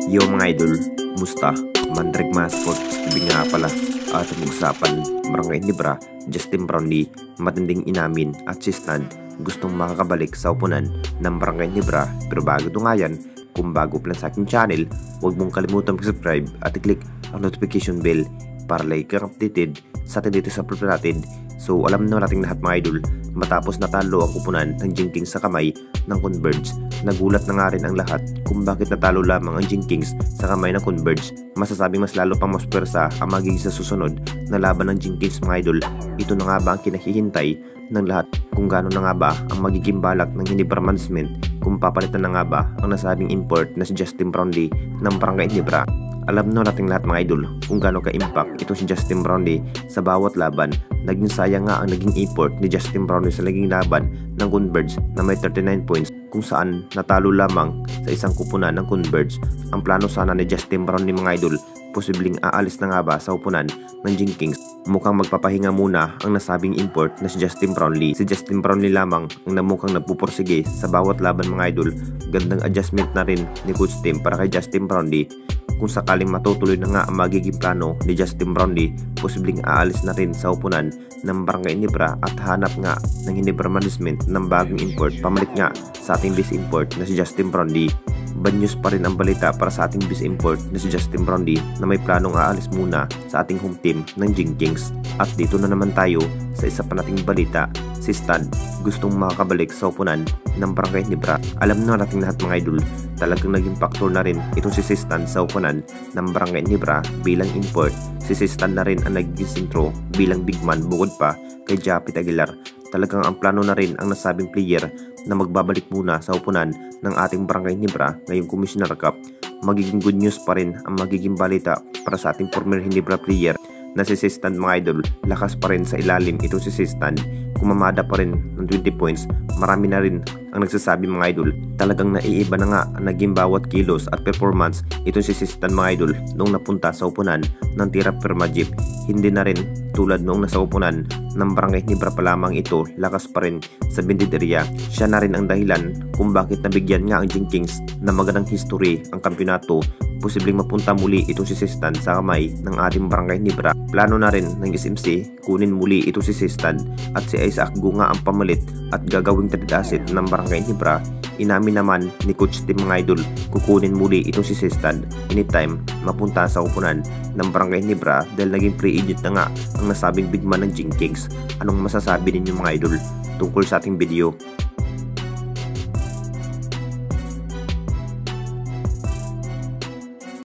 Yo mga idol, musta? Mandrake Mascot, Stevie nga pala. At mag-usapan, Barangay Nibra, Justin Brownlee, matinding inamin at si Stan gustong makakabalik sa upunan ng Barangay Nibra. Pero bago ito nga yan, kung bago pa lang sa aking channel, huwag mong kalimutan mag-subscribe at i-click ang notification bell para like kang updated sa atin dito sa upload natin. So alam na natin lahat mga idol, matapos natalo ang kupunan ng Jenkins sa kamay ng Converge, nagulat na nga rin ang lahat kung bakit natalo lamang ang Jenkins sa kamay ng Converge. Masasabing mas lalo pang mas pwersa ang magiging sa susunod na laban ng Jenkins mga idol. Ito na nga ba ang kinahihintay ng lahat kung gaano na nga ba ang magiging balak ng Ginebra management kung papalitan na nga ba ang nasabing import na si Justin Brownlee ng Barangay Ginebra. Alam na nating lahat mga idol kung gaano ka-impact ito si Justin Brownlee sa bawat laban. Naging sayang nga ang naging import ni Justin Brownlee sa naging laban ng Converge na may 39 points kung saan natalo lamang sa isang kupunan ng Converge. Ang plano sana ni Justin Brownlee mga idol, posibleng aalis na nga ba sa upunan ng Jenkins. Mukhang magpapahinga muna ang nasabing import na si Justin Brownlee. Si Justin Brownlee lamang ang namukhang nagpupursige sa bawat laban mga idol. Gandang adjustment na rin ni Coach Tim para kay Justin Brownlee. Kung sakaling matutuloy na nga ang magiging plano ni Justin Brownlee, posibleng aalis na rin sa upunan ng Barangay Ginebra at hanap nga ng Ginebra management ng bagong import pamalit nga sa ating base import na si Justin Brownlee. Bad news pa rin ang balita para sa ating base import na si Justin Brownlee na may planong aalis muna sa ating home team ng Jenkins. At dito na naman tayo sa isa pa nating balita, si Stan gustong makakabalik sa upunan ng Barangay Ginebra. Alam na natin lahat mga idol, talagang naging faktor na rin itong si Stan sa upunan ng Barangay Ginebra bilang import. Si Stan na rin ang naging sentro bilang big man bukod pa kay Japit Aguilar. Talagang ang plano na rin ang nasabing player na magbabalik muna sa upunan ng ating Barangay Ginebra ngayong Commissioner Cup. Magiging good news pa rin ang magiging balita para sa ating former Ginebra player na si Stan mga idol. Lakas pa rin sa ilalim ito si Stan. Kumamada pa rin ng 20 points. Marami na rin ang nagsasabi mga idol. Talagang naiiba na nga ang naging bawat kilos at performance ito si Stan mga idol noong napunta sa upunan ng Tirap Permajip. Hindi na rin tulad noong nasa upunan ng Barangay Ginebra pa lamang ito, lakas pa rin sa Bendideria. Siya na rin ang dahilan kung bakit nabigyan nga ang Jenkins na magandang history ang kampyonato. Posibleng mapunta muli itong si Stan sa kamay ng ating Barangay Ginebra. Plano na rin ng SMC kunin muli ito si Stan at si Isaac Gunga ang pamalit at gagawing trade asset ng Barangay Ginebra. Inamin naman ni Coach Tim mga idol, kukunin muli itong si Stan anytime mapunta sa upunan ng Barangay Ginebra dahil naging free agent na nga ang nasabing big man ng Jenkins. Anong masasabi ninyo mga idol tungkol sa ating video?